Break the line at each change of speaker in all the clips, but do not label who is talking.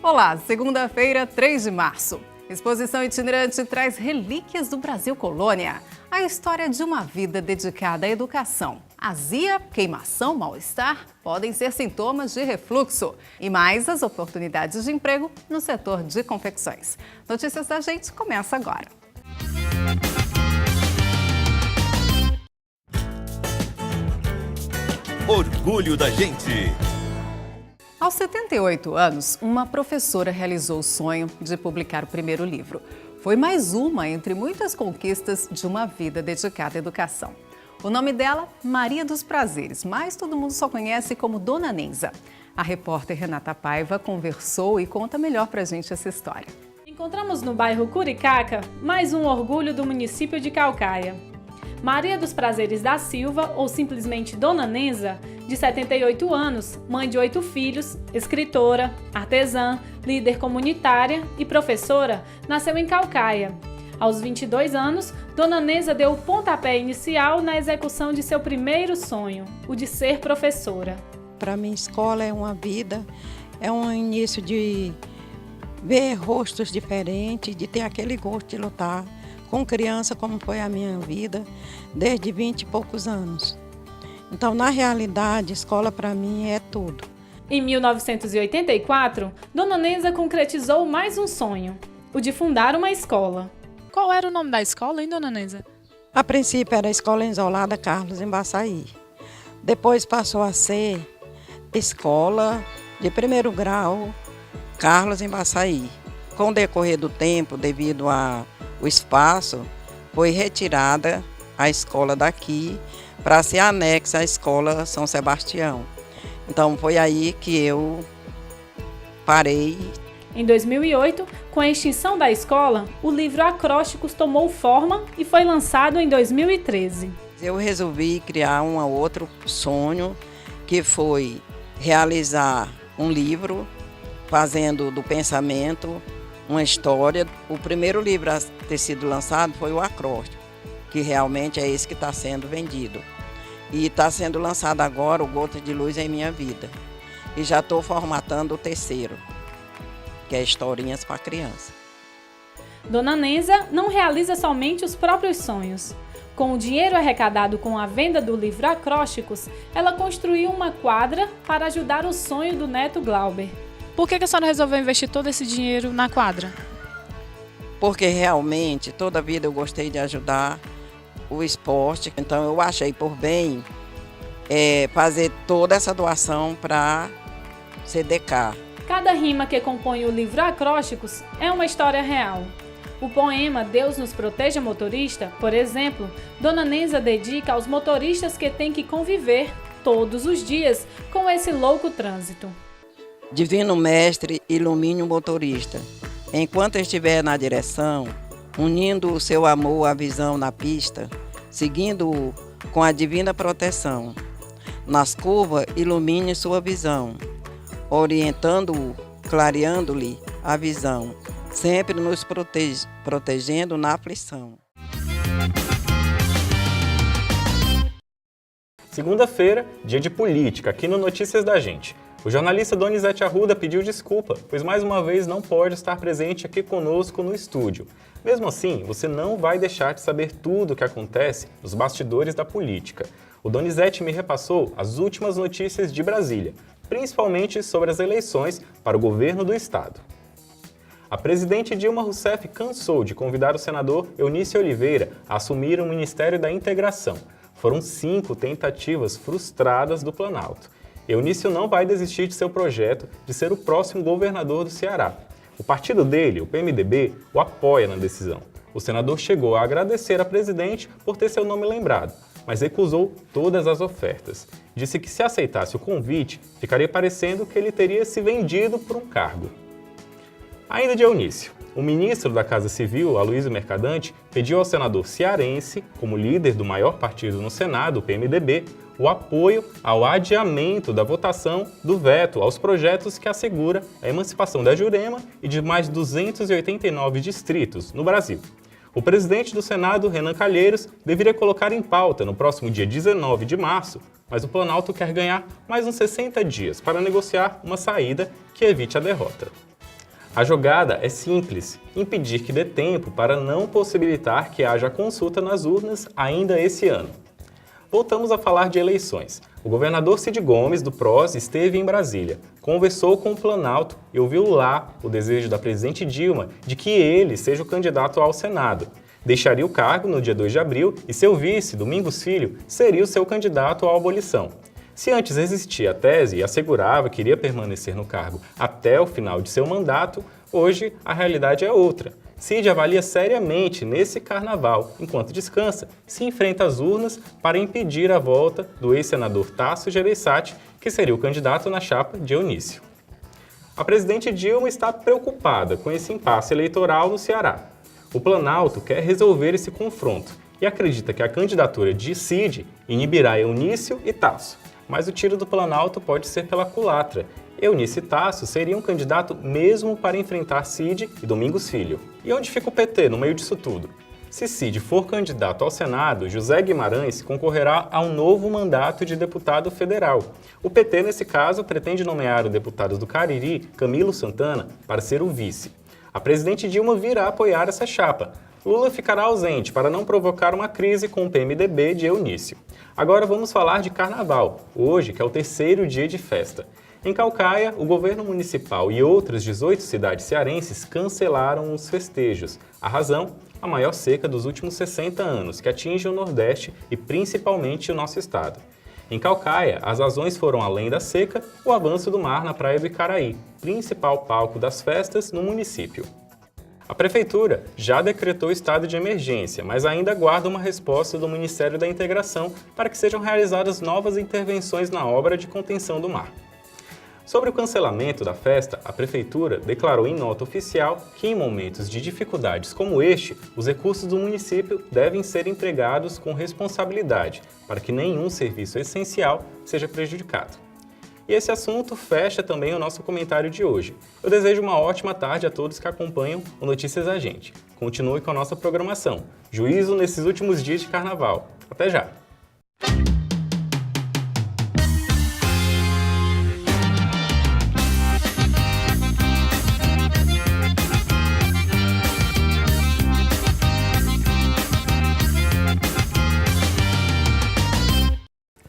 Olá, segunda-feira, 3 de março. Exposição itinerante traz relíquias do Brasil Colônia. A história de uma vida dedicada à educação. Azia, queimação, mal-estar podem ser sintomas de refluxo. E mais as oportunidades de emprego no setor de confecções. Notícias da Gente começa agora.
Orgulho da Gente.
Aos 78 anos, uma professora realizou o sonho de publicar o primeiro livro. Foi mais uma entre muitas conquistas de uma vida dedicada à educação. O nome dela, Maria dos Prazeres, mas todo mundo só conhece como Dona Nenza. A repórter Renata Paiva conversou e conta melhor pra gente essa história.
Encontramos no bairro Curicaca mais um orgulho do município de Caucaia. Maria dos Prazeres da Silva, ou simplesmente Dona Nenza, de 78 anos, mãe de 8 filhos, escritora, artesã, líder comunitária e professora, nasceu em Caucaia. Aos 22 anos, Dona Nenza deu o pontapé inicial na execução de seu primeiro sonho, o de ser professora.
Para mim, escola é uma vida, é um início de ver rostos diferentes, de ter aquele gosto de lutar com criança, como foi a minha vida, desde 20 e poucos anos. Então, na realidade, escola para mim é tudo.
Em 1984, Dona Nenza concretizou mais um sonho, o de fundar uma escola.
Qual era o nome da escola, hein, Dona Nenza?
A princípio era a Escola Isolada Carlos Embaçaí. Depois passou a ser Escola de Primeiro Grau Carlos Embaçaí. Com o decorrer do tempo, devido ao espaço, foi retirada a escola daqui para ser anexa à Escola São Sebastião. Então foi aí que eu parei.
Em 2008, com a extinção da escola, o livro Acrósticos tomou forma e foi lançado em 2013.
Eu resolvi criar um outro sonho, que foi realizar um livro, fazendo do pensamento uma história. O primeiro livro a ter sido lançado foi o Acróstico, que realmente é esse que está sendo vendido. E está sendo lançado agora o Gota de Luz em Minha Vida. E já estou formatando o terceiro, que é Historinhas para Criança.
Dona Nenza não realiza somente os próprios sonhos. Com o dinheiro arrecadado com a venda do livro Acrósticos, ela construiu uma quadra para ajudar o sonho do neto Glauber.
Por que a senhora resolveu investir todo esse dinheiro na quadra?
Porque realmente toda a vida eu gostei de ajudar o esporte, então eu achei por bem fazer toda essa doação para CDK.
Cada rima que compõe o livro Acrósticos é uma história real. O poema Deus nos proteja motorista, por exemplo, Dona Nenza dedica aos motoristas que têm que conviver todos os dias com esse louco trânsito.
Divino Mestre, ilumine o motorista, enquanto estiver na direção, unindo o seu amor à visão na pista, seguindo-o com a divina proteção. Nas curvas, ilumine sua visão, orientando-o, clareando-lhe a visão, sempre nos protegendo na aflição.
Segunda-feira, dia de política, aqui no Notícias da Gente. O jornalista Donizete Arruda pediu desculpa, pois mais uma vez não pode estar presente aqui conosco no estúdio. Mesmo assim, você não vai deixar de saber tudo o que acontece nos bastidores da política. O Donizete me repassou as últimas notícias de Brasília, principalmente sobre as eleições para o governo do estado. A presidente Dilma Rousseff cansou de convidar o senador Eunício Oliveira a assumir o Ministério da Integração. Foram 5 tentativas frustradas do Planalto. Eunício não vai desistir de seu projeto de ser o próximo governador do Ceará. O partido dele, o PMDB, o apoia na decisão. O senador chegou a agradecer à presidente por ter seu nome lembrado, mas recusou todas as ofertas. Disse que se aceitasse o convite, ficaria parecendo que ele teria se vendido por um cargo. Ainda de Eunício, o ministro da Casa Civil, Aloysio Mercadante, pediu ao senador cearense, como líder do maior partido no Senado, o PMDB, o apoio ao adiamento da votação do veto aos projetos que assegura a emancipação da Jurema e de mais 289 distritos no Brasil. O presidente do Senado, Renan Calheiros, deveria colocar em pauta no próximo dia 19 de março, mas o Planalto quer ganhar mais uns 60 dias para negociar uma saída que evite a derrota. A jogada é simples, impedir que dê tempo para não possibilitar que haja consulta nas urnas ainda esse ano. Voltamos a falar de eleições. O governador Cid Gomes, do PROS, esteve em Brasília, conversou com o Planalto e ouviu lá o desejo da presidente Dilma de que ele seja o candidato ao Senado. Deixaria o cargo no dia 2 de abril e seu vice, Domingos Filho, seria o seu candidato à abolição. Se antes existia a tese e assegurava que iria permanecer no cargo até o final de seu mandato, hoje a realidade é outra. Cid avalia seriamente nesse carnaval, enquanto descansa, se enfrenta às urnas para impedir a volta do ex-senador Tasso Gereissati, que seria o candidato na chapa de Eunício. A presidente Dilma está preocupada com esse impasse eleitoral no Ceará. O Planalto quer resolver esse confronto e acredita que a candidatura de Cid inibirá Eunício e Tasso. Mas o tiro do Planalto pode ser pela culatra. Eunício e Tasso seriam um candidato mesmo para enfrentar Cid e Domingos Filho. E onde fica o PT no meio disso tudo? Se Cid for candidato ao Senado, José Guimarães concorrerá a um novo mandato de deputado federal. O PT, nesse caso, pretende nomear o deputado do Cariri, Camilo Santana, para ser o vice. A presidente Dilma virá apoiar essa chapa. Lula ficará ausente para não provocar uma crise com o PMDB de Eunício. Agora vamos falar de carnaval, hoje que é o terceiro dia de festa. Em Caucaia, o governo municipal e outras 18 cidades cearenses cancelaram os festejos. A razão? A maior seca dos últimos 60 anos, que atinge o Nordeste e principalmente o nosso estado. Em Caucaia, as razões foram, além da seca, o avanço do mar na praia do Icaraí, principal palco das festas no município. A Prefeitura já decretou estado de emergência, mas ainda aguarda uma resposta do Ministério da Integração para que sejam realizadas novas intervenções na obra de contenção do mar. Sobre o cancelamento da festa, a Prefeitura declarou em nota oficial que, em momentos de dificuldades como este, os recursos do município devem ser empregados com responsabilidade, para que nenhum serviço essencial seja prejudicado. E esse assunto fecha também o nosso comentário de hoje. Eu desejo uma ótima tarde a todos que acompanham o Notícias da Gente. Continue com a nossa programação. Juízo nesses últimos dias de carnaval. Até já!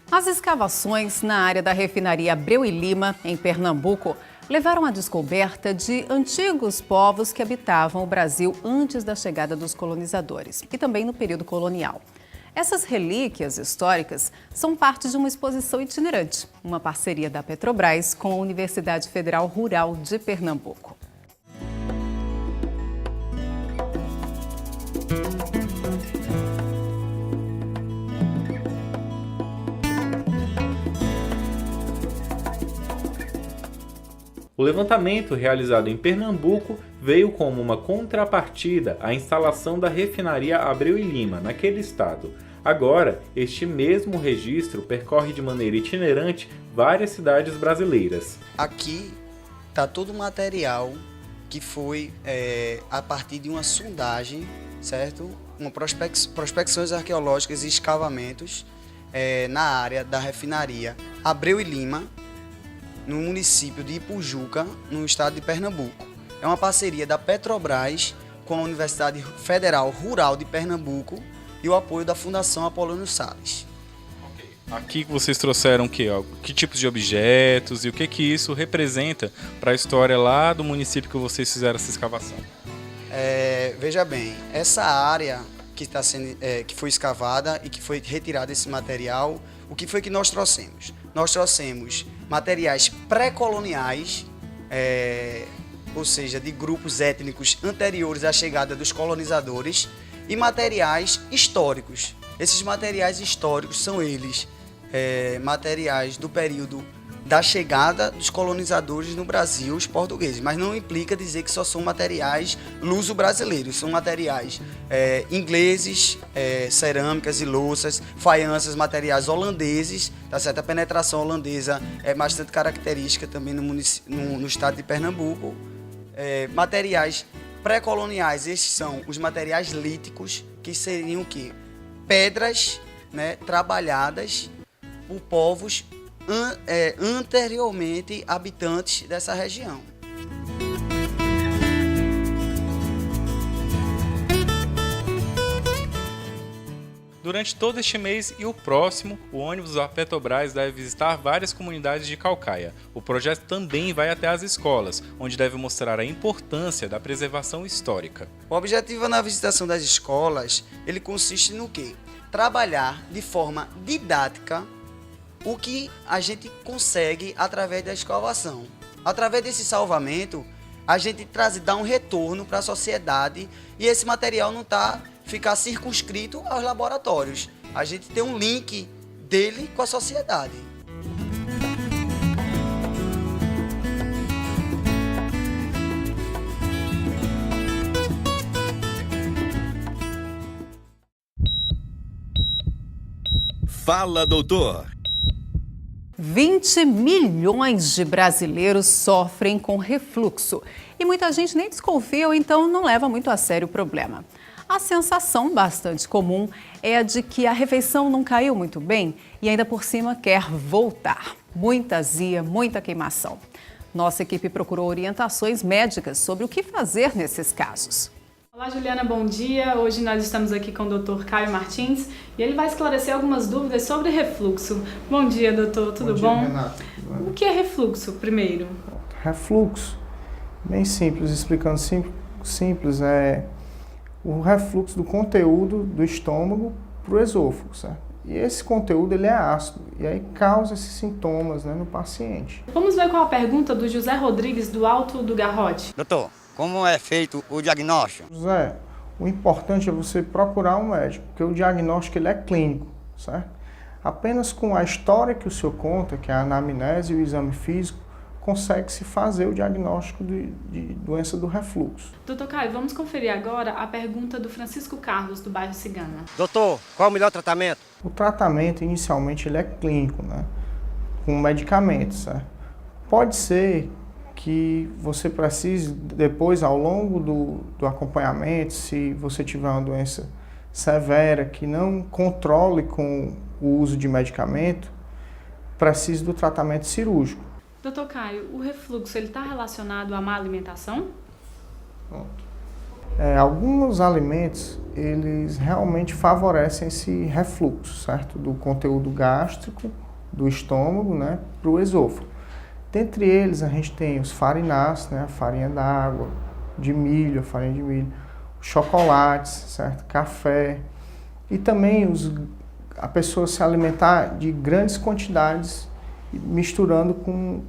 As escavações na área da refinaria Abreu e Lima, em Pernambuco, levaram à descoberta de antigos povos que habitavam o Brasil antes da chegada dos colonizadores e também no período colonial. Essas relíquias históricas são parte de uma exposição itinerante, uma parceria da Petrobras com a Universidade Federal Rural de Pernambuco.
O levantamento realizado em Pernambuco veio como uma contrapartida à instalação da refinaria Abreu e Lima, naquele estado. Agora, este mesmo registro percorre de maneira itinerante várias cidades brasileiras.
Aqui está todo o material que foi a partir de uma sondagem, certo? Prospecções arqueológicas e escavamentos na área da refinaria Abreu e Lima, no município de Ipujuca, no estado de Pernambuco. É uma parceria da Petrobras com a Universidade Federal Rural de Pernambuco e o apoio da Fundação Apolônio Salles.
Aqui vocês trouxeram o quê? Que tipos de objetos e o que isso representa para a história lá do município que vocês fizeram essa escavação?
Veja bem, essa área que foi escavada e que foi retirado esse material, o que foi que nós trouxemos? Nós trouxemos materiais pré-coloniais, ou seja, de grupos étnicos anteriores à chegada dos colonizadores, e materiais históricos. Esses materiais históricos são eles, materiais do período da chegada dos colonizadores no Brasil, os portugueses, mas não implica dizer que só são materiais luso-brasileiros, são materiais ingleses, cerâmicas e louças, faianças, materiais holandeses, tá certo? A penetração holandesa é bastante característica também no estado de Pernambuco. Materiais pré-coloniais, esses são os materiais líticos, que seriam o quê? Pedras, né, trabalhadas por povos anteriormente habitantes dessa região.
Durante todo este mês e o próximo, o ônibus da Petrobras deve visitar várias comunidades de Caucaia. O projeto também vai até as escolas, onde deve mostrar a importância da preservação histórica.
O objetivo na visitação das escolas, ele consiste no quê? Trabalhar de forma didática o que a gente consegue através da escovação. Através desse salvamento, a gente dá um retorno para a sociedade e esse material não ficar circunscrito aos laboratórios. A gente tem um link dele com a sociedade.
Fala, doutor.
20 milhões de brasileiros sofrem com refluxo e muita gente nem desconfia ou então não leva muito a sério o problema. A sensação bastante comum é a de que a refeição não caiu muito bem e ainda por cima quer voltar. Muita azia, muita queimação. Nossa equipe procurou orientações médicas sobre o que fazer nesses casos.
Olá, Juliana, bom dia. Hoje nós estamos aqui com o Dr. Caio Martins e ele vai esclarecer algumas dúvidas sobre refluxo. Bom dia, doutor, tudo bom?
Renato.
O que é refluxo, primeiro?
Refluxo, bem simples, explicando simples, é o refluxo do conteúdo do estômago para o esôfago, certo? E esse conteúdo ele é ácido e aí causa esses sintomas, né, no paciente.
Vamos ver qual a pergunta do José Rodrigues do Alto do Garrote.
Doutor, como é feito o diagnóstico?
José, o importante é você procurar um médico, porque o diagnóstico ele é clínico, certo? Apenas com a história que o senhor conta, que é a anamnese e o exame físico, consegue-se fazer o diagnóstico de doença do refluxo.
Doutor Caio, vamos conferir agora a pergunta do Francisco Carlos, do bairro Cigana.
Doutor, qual o melhor tratamento?
O tratamento, inicialmente, ele é clínico, né? Com medicamentos, certo? Pode ser que você precise, depois, ao longo do acompanhamento, se você tiver uma doença severa que não controle com o uso de medicamento, precise do tratamento cirúrgico.
Doutor Caio, o refluxo está relacionado à má alimentação?
Alguns alimentos, eles realmente favorecem esse refluxo, certo? Do conteúdo gástrico, do estômago, né, para o esôfago. Dentre eles, a gente tem os farináceos, né, a farinha d'água, de milho, a farinha de milho, chocolates, certo? Café. E também a pessoa se alimentar de grandes quantidades, misturando com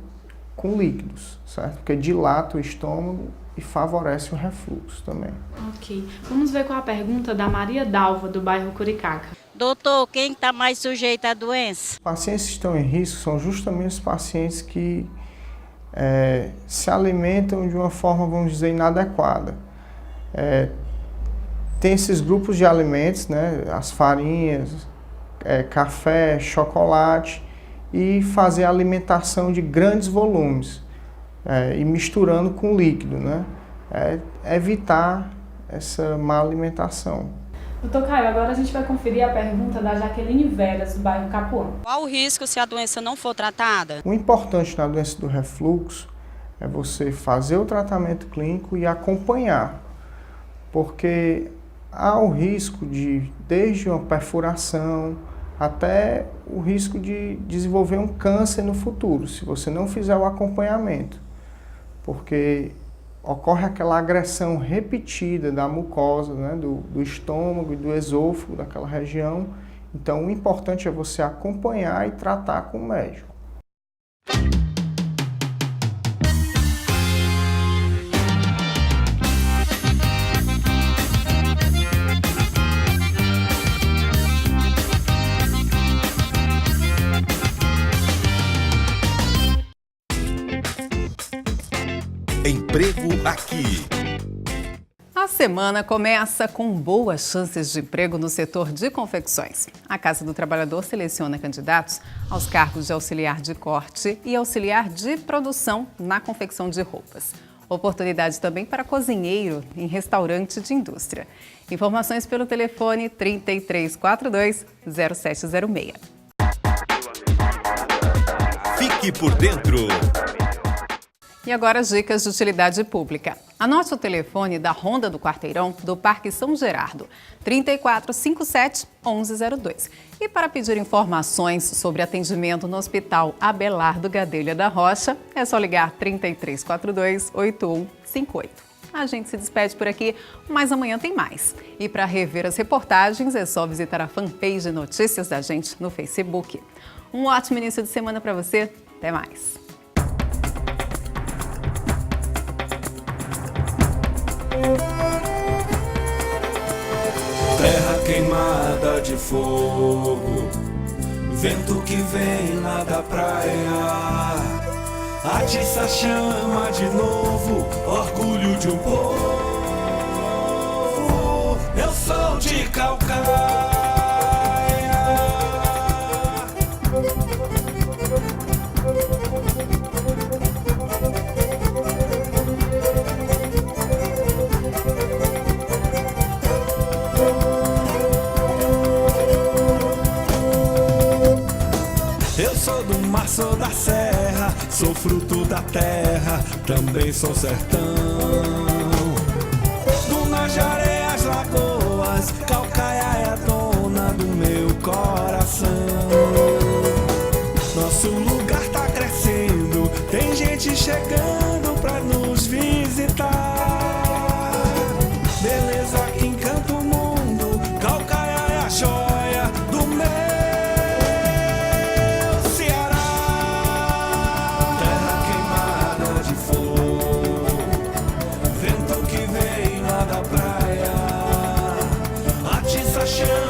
líquidos, certo? Porque dilata o estômago e favorece o refluxo também.
Ok. Vamos ver qual a pergunta da Maria Dalva, do bairro Curicaca.
Doutor, quem está mais sujeito à doença?
Os pacientes que estão em risco são justamente os pacientes que se alimentam de uma forma, vamos dizer, inadequada. Tem esses grupos de alimentos, né? As farinhas, café, chocolate, e fazer a alimentação de grandes volumes e misturando com líquido, né? Evitar essa má alimentação.
Doutor Caio, agora a gente vai conferir a pergunta da Jaqueline Veras, do bairro Capuã.
Qual o risco se a doença não for tratada?
O importante na doença do refluxo é você fazer o tratamento clínico e acompanhar, porque há o risco desde uma perfuração até o risco de desenvolver um câncer no futuro, se você não fizer o acompanhamento, porque ocorre aquela agressão repetida da mucosa, né, do estômago e do esôfago, daquela região. Então, o importante é você acompanhar e tratar com o médico.
Emprego Aqui.
A semana começa com boas chances de emprego no setor de confecções. A Casa do Trabalhador seleciona candidatos aos cargos de auxiliar de corte e auxiliar de produção na confecção de roupas. Oportunidade também para cozinheiro em restaurante de indústria. Informações pelo telefone 3342-0706.
Fique por dentro.
E agora as dicas de utilidade pública. Anote o telefone da Ronda do Quarteirão do Parque São Gerardo, 3457-1102. E para pedir informações sobre atendimento no Hospital Abelardo Gadelha da Rocha, é só ligar 3342-8158. A gente se despede por aqui, mas amanhã tem mais. E para rever as reportagens, é só visitar a fanpage Notícias da Gente no Facebook. Um ótimo início de semana para você. Até mais.
Terra queimada de fogo, vento que vem lá da praia, atiça a chama de novo, orgulho de um povo. Eu sou de Calcaia. Eu sou do mar, sou da serra, sou fruto da terra, também sou sertão. Dunas de areia, as lagoas, Calcaia é a dona do meu coração. Nosso lugar tá crescendo, tem gente chegando pra nos visitar. Beleza que encanta o mundo, Calcaia é a joia do meu Ceará. Terra queimada de fogo, vento que vem lá da praia, atiça a chama